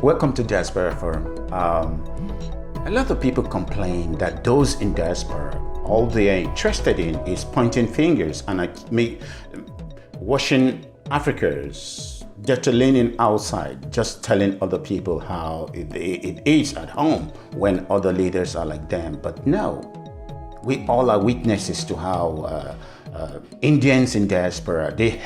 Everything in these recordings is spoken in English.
Welcome to Diaspora Forum. A lot of people complain that those in diaspora, all they are interested in is pointing fingers and washing Africans, just leaning outside, just telling other people how it is at home when other leaders are like them. But no, we all are witnesses to how Indians in diaspora, they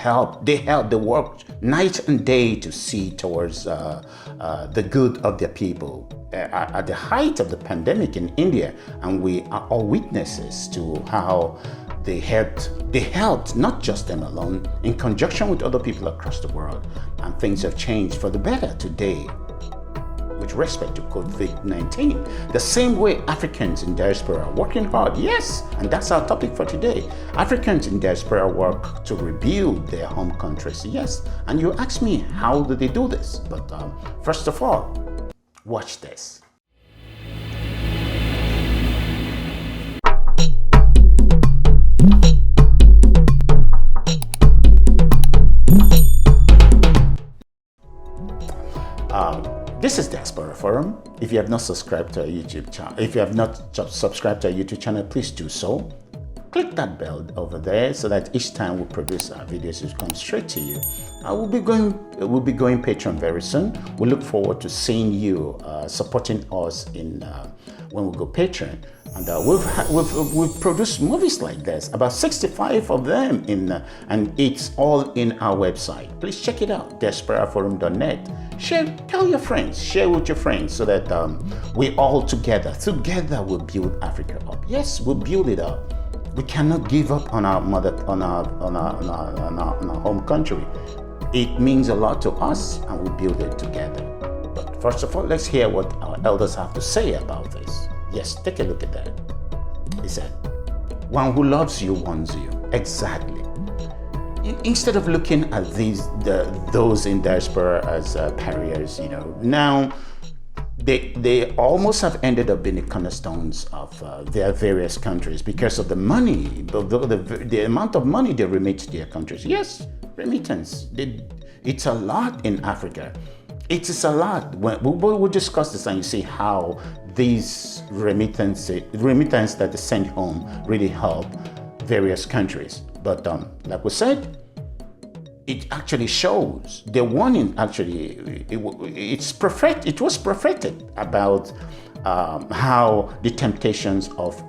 work night and day to see towards the good of their people. At the height of the pandemic in India, and we are all witnesses to how they helped not just them alone, in conjunction with other people across the world, and things have changed for the better today with respect to COVID-19. The same way Africans in diaspora are working hard, yes, and that's our topic for today. Africans in diaspora work to rebuild their home countries, yes. And you ask me, how do they do this? But first of all, watch this. This is Diaspora Forum. If you have not subscribed to our YouTube channel, please do so. Click that bell over there so that each time we produce our videos, it comes straight to you. We'll be going Patreon very soon. We look forward to seeing you supporting us in when we go Patreon. And we've produced movies like this, about 65 of them, and it's all in our website. Please check it out, diasporaforum.net. Tell your friends, share with your friends, so that we all together will build Africa up. Yes, we'll build it up. We cannot give up on our home country. It means a lot to us, and we build it together. But first of all, let's hear what our elders have to say about this. Yes, take a look at that. He said, "One who loves you warns you." Exactly. Instead of looking at those in diaspora as pariahs, now they almost have ended up being the cornerstones of their various countries because of the money, the amount of money they remit to their countries. Yes, remittance. It's a lot in Africa. It is a lot. We'll discuss this, and you see how these remittance that they send home really help various countries. But like we said, it actually shows the warning. Actually, it was prophetic about how the temptations of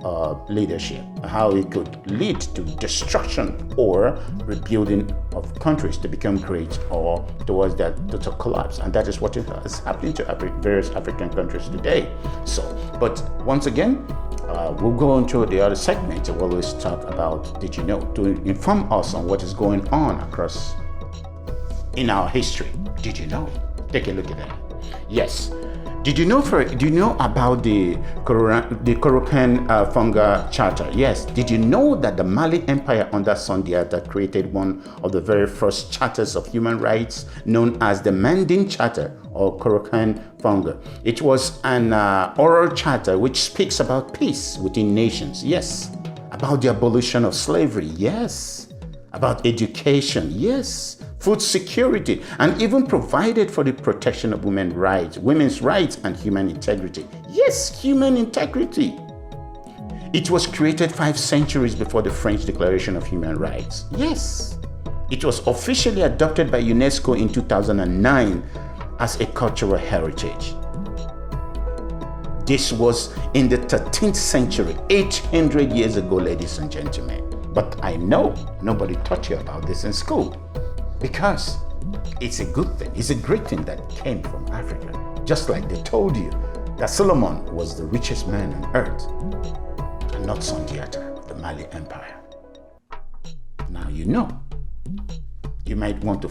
leadership, how it could lead to destruction or rebuilding of countries to become great, or towards that total collapse. And that is what is happening to various African countries today. So, but once again, we'll go into the other segment to always talk about Did You Know, to inform us on what is going on across in our history. Did you know? Take a look at that. Yes. Do you know about the Corocan Funga Charter? Yes. Did you know that the Mali Empire under Sundiata created one of the very first charters of human rights, known as the Mandin Charter or Corocan Funga? It was an oral charter which speaks about peace within nations. Yes. About the abolition of slavery. Yes. About education. Yes. Food security, and even provided for the protection of women's rights, and human integrity. Yes, human integrity. It was created 5 centuries before the French Declaration of Human Rights. Yes. It was officially adopted by UNESCO in 2009 as a cultural heritage. This was in the 13th century, 800 years ago, ladies and gentlemen. But I know nobody taught you about this in school, because it's a good thing. It's a great thing that came from Africa. Just like they told you that Solomon was the richest man on earth, and not Sundiata of the Mali Empire. Now you know. You might want to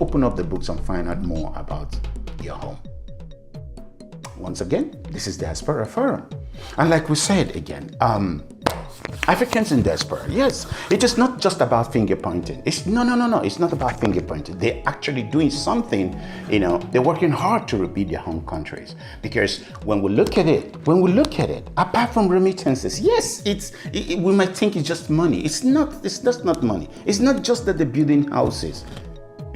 open up the books and find out more about your home. Once again, this is Diaspora Forum. And like we said again, Africans in diaspora, yes, it is not just about finger pointing. No, it's not about finger pointing. They're actually doing something, they're working hard to rebuild their home countries. Because when we look at it, apart from remittances, yes, we might think it's just money. It's not, it's just not money. It's not just that they're building houses.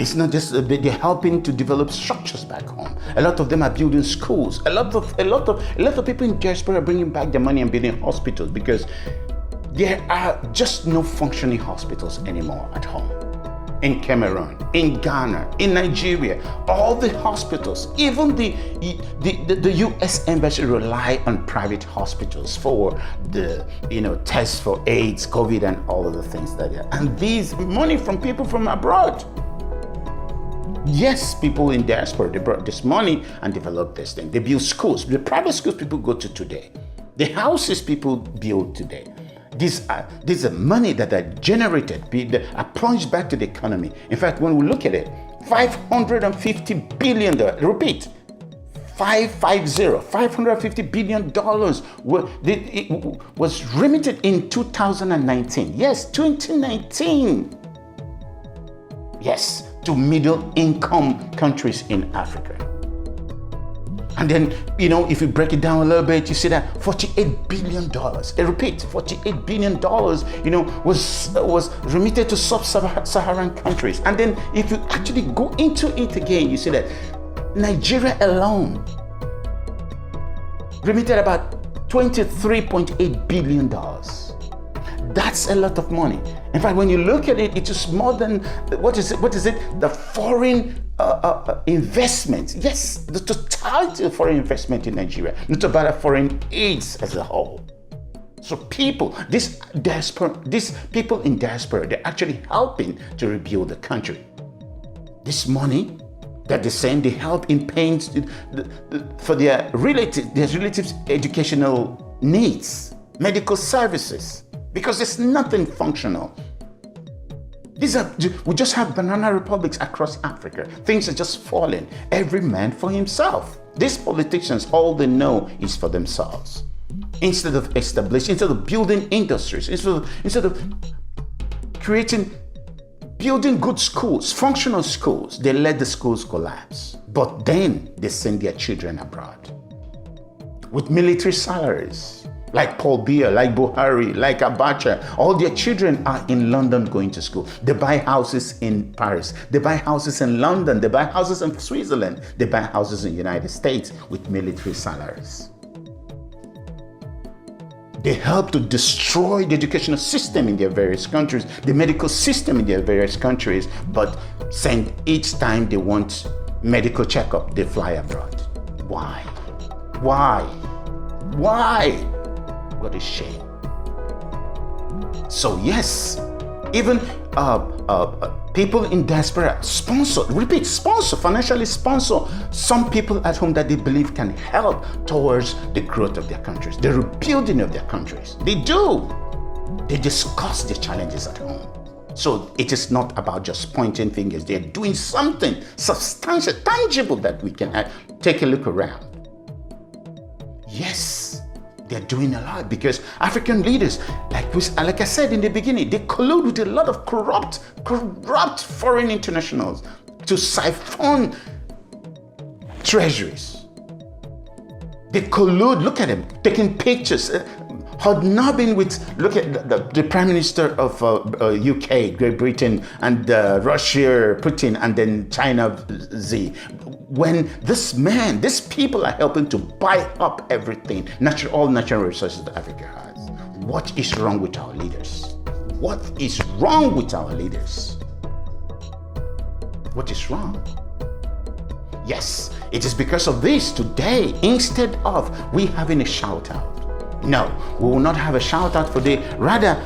It's not just they're helping to develop structures back home. A lot of them are building schools. A lot of people in diaspora are bringing back their money and building hospitals because there are just no functioning hospitals anymore at home. In Cameroon, in Ghana, in Nigeria, all the hospitals, even the U.S. embassy rely on private hospitals for the tests for AIDS, COVID, and all of the things that are. And these money from people from abroad. Yes, people in diaspora, they brought this money and developed this thing. They build schools, the private schools people go to today, the houses people build today. These are money that are generated, are plunged back to the economy. In fact, when we look at it, $550 billion, repeat, $550 billion was remitted in 2019. Yes, 2019. Yes, to middle income countries in Africa. And then, if you break it down a little bit, you see that $48 billion, I repeat, $48 billion, was remitted to sub-Saharan countries. And then if you actually go into it again, you see that Nigeria alone remitted about $23.8 billion. That's a lot of money. In fact, when you look at it, it is more than, what is it? The foreign investment. Yes, the totality of foreign investment in Nigeria, not about foreign aids as a whole. So these people in diaspora, they're actually helping to rebuild the country. This money that they send, they help in paying for their relatives' educational needs, medical services, because there's nothing functional. We just have banana republics across Africa. Things are just falling. Every man for himself. These politicians, all they know is for themselves. Instead of building industries, instead of building good schools, functional schools, they let the schools collapse. But then they send their children abroad with military salaries. Like Paul Biya, like Buhari, like Abacha, all their children are in London going to school. They buy houses in Paris. They buy houses in London. They buy houses in Switzerland. They buy houses in the United States with military salaries. They help to destroy the educational system in their various countries, the medical system in their various countries, but send each time they want medical checkup, they fly abroad. Why? What a shame. So yes, even people in diaspora financially sponsor some people at home that they believe can help towards the growth of their countries, the rebuilding of their countries. They do. They discuss the challenges at home. So it is not about just pointing fingers. They're doing something substantial, tangible that we can take a look around. Yes, they're doing a lot because African leaders, like I said in the beginning, they collude with a lot of corrupt foreign internationals to syphon treasuries. They collude, look at them, taking pictures, hobnobbing with, look at the Prime Minister of UK, Great Britain, and Russia, Putin, and then China, Xi. When these people are helping to buy up everything, all natural resources that Africa has. What is wrong with our leaders? What is wrong with our leaders? What is wrong? Yes, it is because of this today, instead of we having a shout out. No, we will not have a shout out for rather,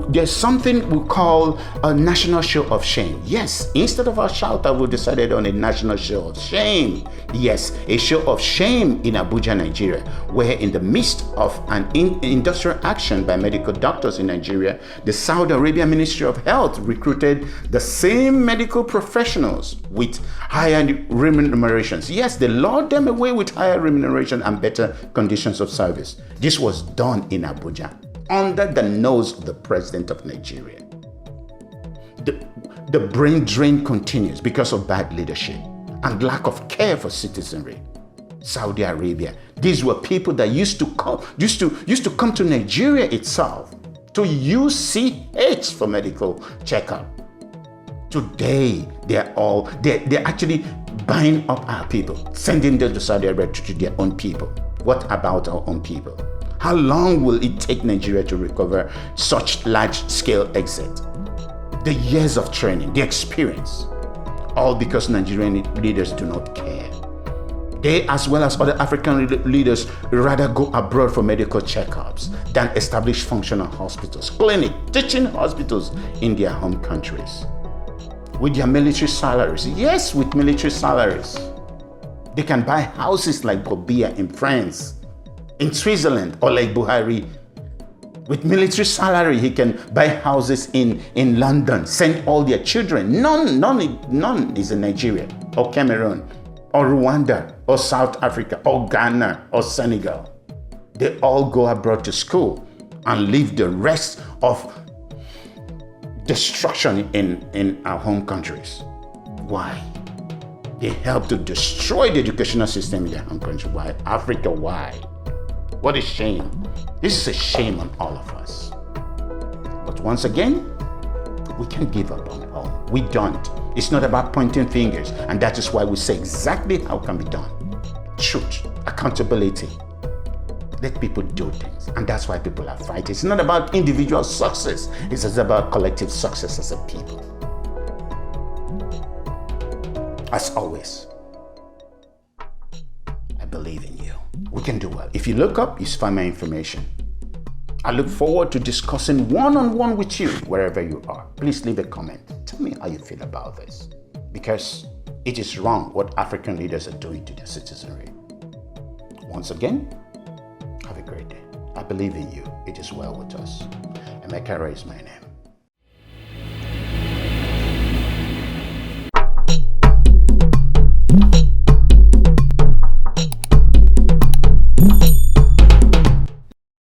there's something we call a national show of shame. Yes, instead of a shout out, we decided on a national show of shame. Yes, a show of shame in Abuja, Nigeria, where in the midst of an industrial action by medical doctors in Nigeria, the Saudi Arabia Ministry of Health recruited the same medical professionals with higher remunerations. Yes, they lured them away with higher remuneration and better conditions of service. This was done in Abuja under the nose of the president of Nigeria. The brain drain continues because of bad leadership and lack of care for citizenry. Saudi Arabia, these were people that used to come to Nigeria itself to use CH for medical checkup, Today, they're actually buying up our people, sending them to Saudi Arabia to their own people. What about our own people? How long will it take Nigeria to recover such large-scale exit? The years of training, the experience, all because Nigerian leaders do not care. They, as well as other African leaders, rather go abroad for medical checkups than establish functional hospitals, clinic, teaching hospitals in their home countries. With their military salaries, yes, with military salaries. They can buy houses like Bobia in France, in Switzerland, or like Buhari. With military salary, he can buy houses in London, send all their children. None is in Nigeria, or Cameroon, or Rwanda, or South Africa, or Ghana, or Senegal. They all go abroad to school and leave the rest of destruction in our home countries. Why? They help to destroy the educational system in their home country. Why? Africa, why? What a shame. This is a shame on all of us. But once again, we can't give up on home. We don't. It's not about pointing fingers, and that is why we say exactly how it can be done. Truth, accountability. Let people do things, and that's why people are fighting. It's not about individual success. It's just about collective success as a people. As always, I believe in you. We can do well. If you look up, you find my information. I look forward to discussing one-on-one with you wherever you are. Please leave a comment. Tell me how you feel about this. Because it is wrong what African leaders are doing to their citizenry. Once again, have a great day. I believe in you. It is well with us. Emeka is my name.